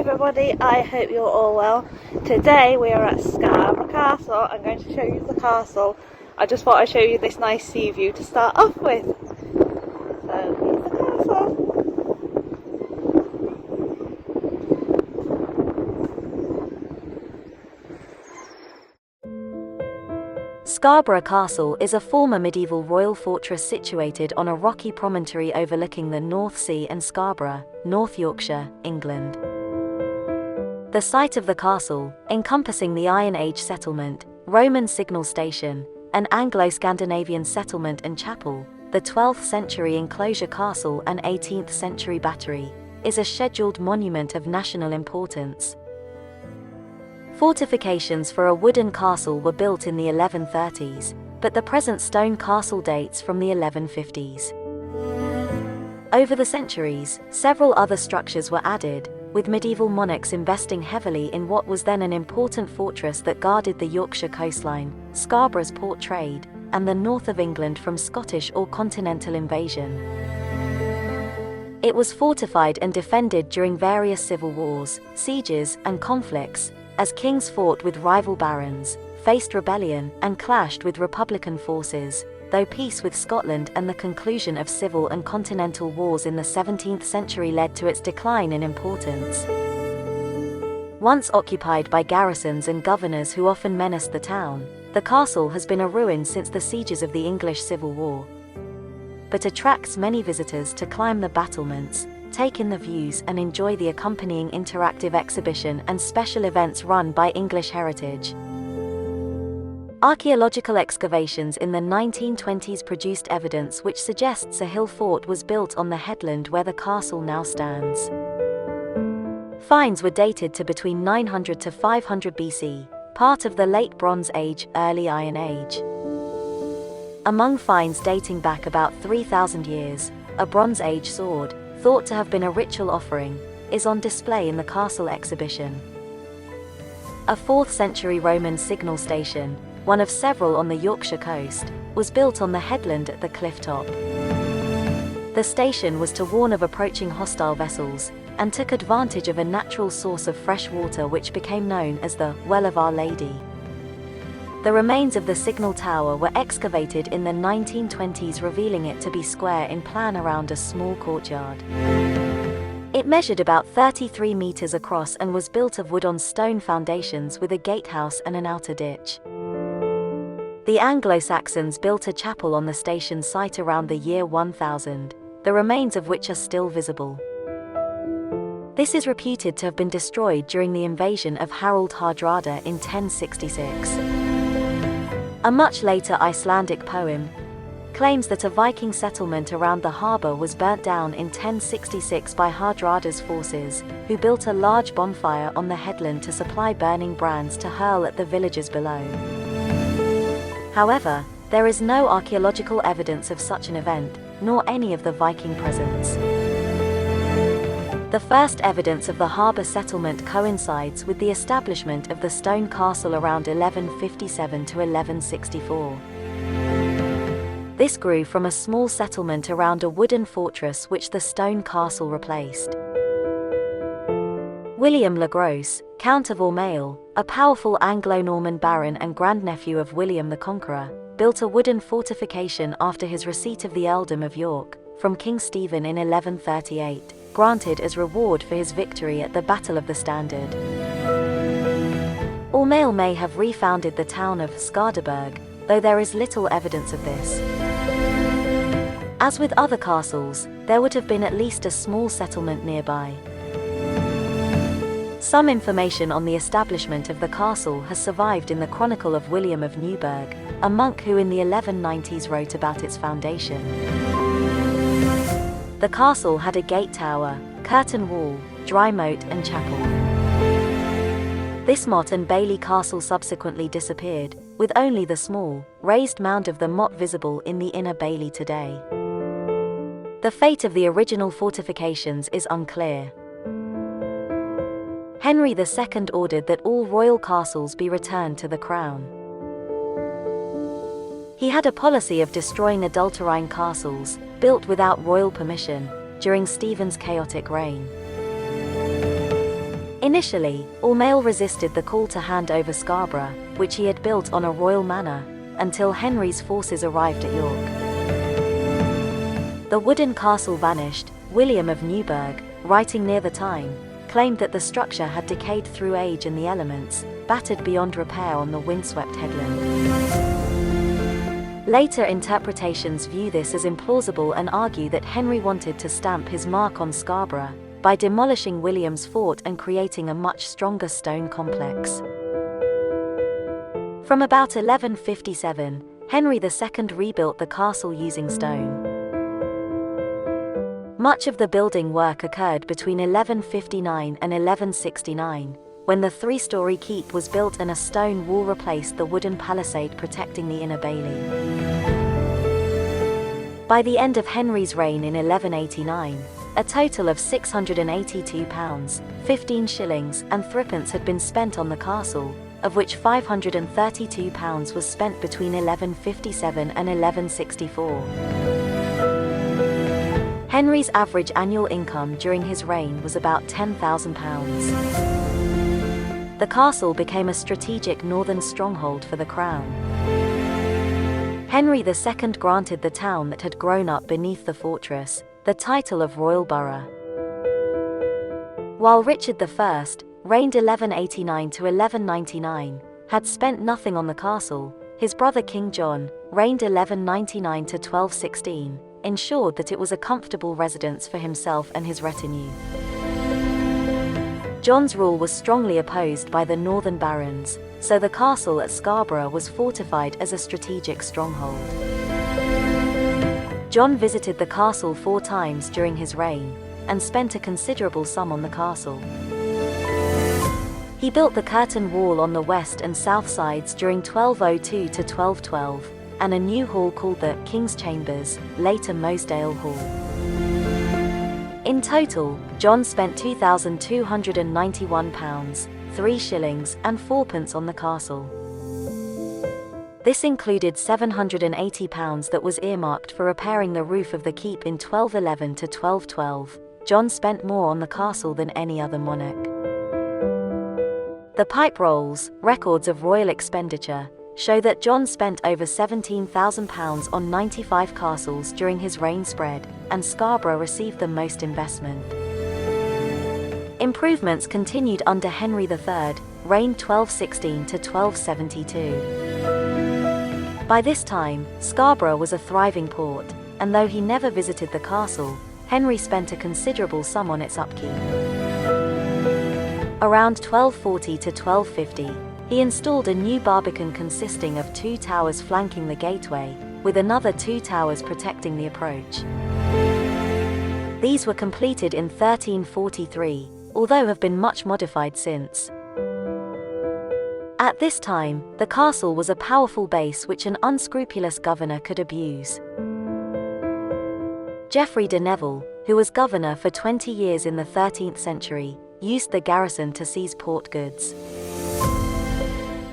everybody, I hope you're all well. Today we are at Scarborough Castle. I'm going to show you the castle. I just thought I'd show you this nice sea view to start off with. So here's the castle. Scarborough Castle is a former medieval royal fortress situated on a rocky promontory overlooking the North Sea and Scarborough, North Yorkshire, England. The site of the castle, encompassing the Iron Age settlement, Roman signal station, an Anglo-Scandinavian settlement and chapel, the 12th century enclosure castle and 18th century battery, is a scheduled monument of national importance. Fortifications for a wooden castle were built in the 1130s, but the present stone castle dates from the 1150s. Over the centuries, several other structures were added, with medieval monarchs investing heavily in what was then an important fortress that guarded the Yorkshire coastline, Scarborough's port trade, and the north of England from Scottish or continental invasion. It was fortified and defended during various civil wars, sieges, and conflicts, as kings fought with rival barons, faced rebellion, and clashed with republican forces, though peace with Scotland and the conclusion of civil and continental wars in the 17th century led to its decline in importance. Once occupied by garrisons and governors who often menaced the town, the castle has been a ruin since the sieges of the English Civil War, but attracts many visitors to climb the battlements, take in the views and enjoy the accompanying interactive exhibition and special events run by English Heritage. Archaeological excavations in the 1920s produced evidence which suggests a hill fort was built on the headland where the castle now stands. Finds were dated to between 900 to 500 BC, part of the Late Bronze Age, Early Iron Age. Among finds dating back about 3,000 years, a Bronze Age sword, thought to have been a ritual offering, is on display in the castle exhibition. A 4th century Roman signal station, one of several on the Yorkshire coast, was built on the headland at the cliff top. The station was to warn of approaching hostile vessels, and took advantage of a natural source of fresh water which became known as the Well of Our Lady. The remains of the signal tower were excavated in the 1920s, revealing it to be square in plan around a small courtyard. It measured about 33 meters across and was built of wood on stone foundations with a gatehouse and an outer ditch. The Anglo-Saxons built a chapel on the station site around the year 1000, the remains of which are still visible. This is reputed to have been destroyed during the invasion of Harald Hardrada in 1066. A much later Icelandic poem claims that a Viking settlement around the harbour was burnt down in 1066 by Hardrada's forces, who built a large bonfire on the headland to supply burning brands to hurl at the villagers below. However, there is no archaeological evidence of such an event, nor any of the Viking presence. The first evidence of the harbour settlement coincides with the establishment of the stone castle around 1157 to 1164. This grew from a small settlement around a wooden fortress which the stone castle replaced. William le Gros, Count of Ormeil, a powerful Anglo-Norman baron and grandnephew of William the Conqueror, built a wooden fortification after his receipt of the earldom of York from King Stephen in 1138, granted as reward for his victory at the Battle of the Standard. Ormeil may have refounded the town of Scarborough, though there is little evidence of this. As with other castles, there would have been at least a small settlement nearby. Some information on the establishment of the castle has survived in the Chronicle of William of Newburgh, a monk who in the 1190s wrote about its foundation. The castle had a gate tower, curtain wall, dry moat and chapel. This motte and bailey castle subsequently disappeared, with only the small, raised mound of the motte visible in the inner bailey today. The fate of the original fortifications is unclear. Henry II ordered that all royal castles be returned to the crown. He had a policy of destroying adulterine castles, built without royal permission, during Stephen's chaotic reign. Initially, Aumale resisted the call to hand over Scarborough, which he had built on a royal manor, until Henry's forces arrived at York. The wooden castle vanished. William of Newburgh, writing near the time, claimed that the structure had decayed through age and the elements, battered beyond repair on the windswept headland. Later interpretations view this as implausible and argue that Henry wanted to stamp his mark on Scarborough by demolishing William's fort and creating a much stronger stone complex. From about 1157, Henry II rebuilt the castle using stone. Much of the building work occurred between 1159 and 1169, when the three-story keep was built and a stone wall replaced the wooden palisade protecting the inner bailey. By the end of Henry's reign in 1189, a total of £682, 15 shillings and threepence had been spent on the castle, of which £532 was spent between 1157 and 1164. Henry's average annual income during his reign was about £10,000. The castle became a strategic northern stronghold for the crown. Henry II granted the town that had grown up beneath the fortress the title of Royal Borough. While Richard I, reigned 1189 to 1199, had spent nothing on the castle, his brother King John, reigned 1199 to 1216, ensured that it was a comfortable residence for himself and his retinue. John's rule was strongly opposed by the northern barons, so the castle at Scarborough was fortified as a strategic stronghold. John visited the castle 4 times during his reign, and spent a considerable sum on the castle. He built the curtain wall on the west and south sides during 1202 to 1212, and a new hall called the King's Chambers, later Mosedale Hall. In total, John spent £2,291, 3 shillings and 4pence on the castle. This included £780 that was earmarked for repairing the roof of the keep in 1211 to 1212. John spent more on the castle than any other monarch. The pipe rolls, records of royal expenditure, show that John spent over £17,000 on 95 castles during his reign spread, and Scarborough received the most investment. Improvements continued under Henry III, reigned 1216 to 1272. By this time, Scarborough was a thriving port, and though he never visited the castle, Henry spent a considerable sum on its upkeep. Around 1240 to 1250, he installed a new barbican consisting of 2 towers flanking the gateway, with another 2 towers protecting the approach. These were completed in 1343, although have been much modified since. At this time, the castle was a powerful base which an unscrupulous governor could abuse. Geoffrey de Neville, who was governor for 20 years in the 13th century, used the garrison to seize port goods.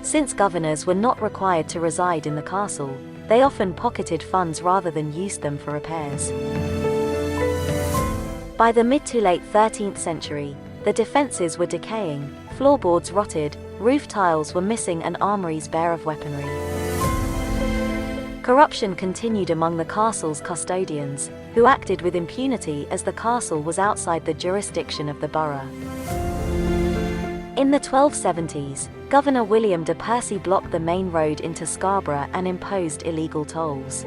Since governors were not required to reside in the castle, they often pocketed funds rather than used them for repairs. By the mid to late 13th century, the defences were decaying, floorboards rotted, roof tiles were missing and armories bare of weaponry. Corruption continued among the castle's custodians, who acted with impunity as the castle was outside the jurisdiction of the borough. In the 1270s, Governor William de Percy blocked the main road into Scarborough and imposed illegal tolls.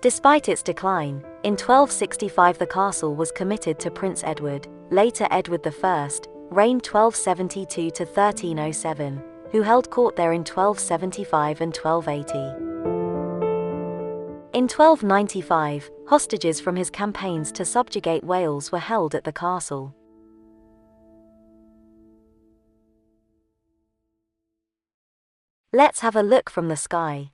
Despite its decline, in 1265 the castle was committed to Prince Edward, later Edward I, reigned 1272 to 1307, who held court there in 1275 and 1280. In 1295, hostages from his campaigns to subjugate Wales were held at the castle. Let's have a look from the sky.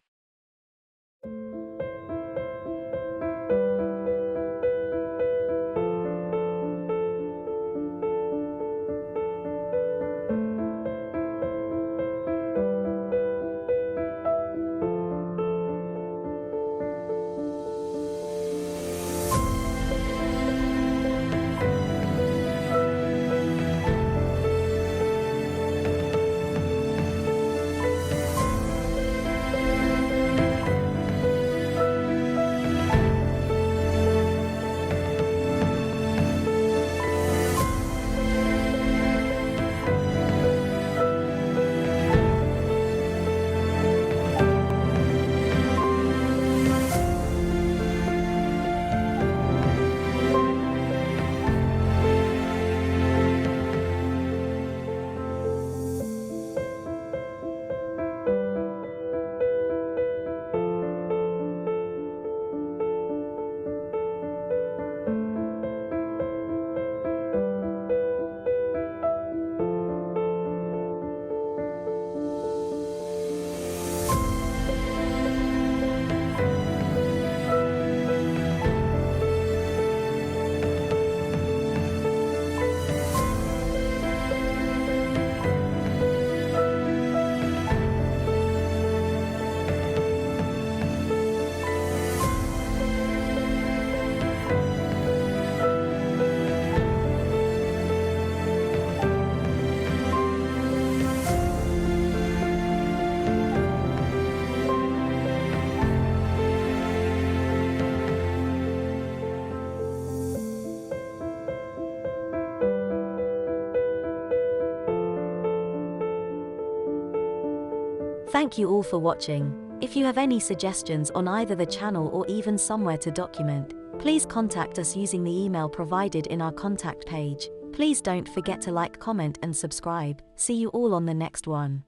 Thank you all for watching. If you have any suggestions on either the channel or even somewhere to document, please contact us using the email provided in our contact page. Please don't forget to like, comment and subscribe. See you all on the next one.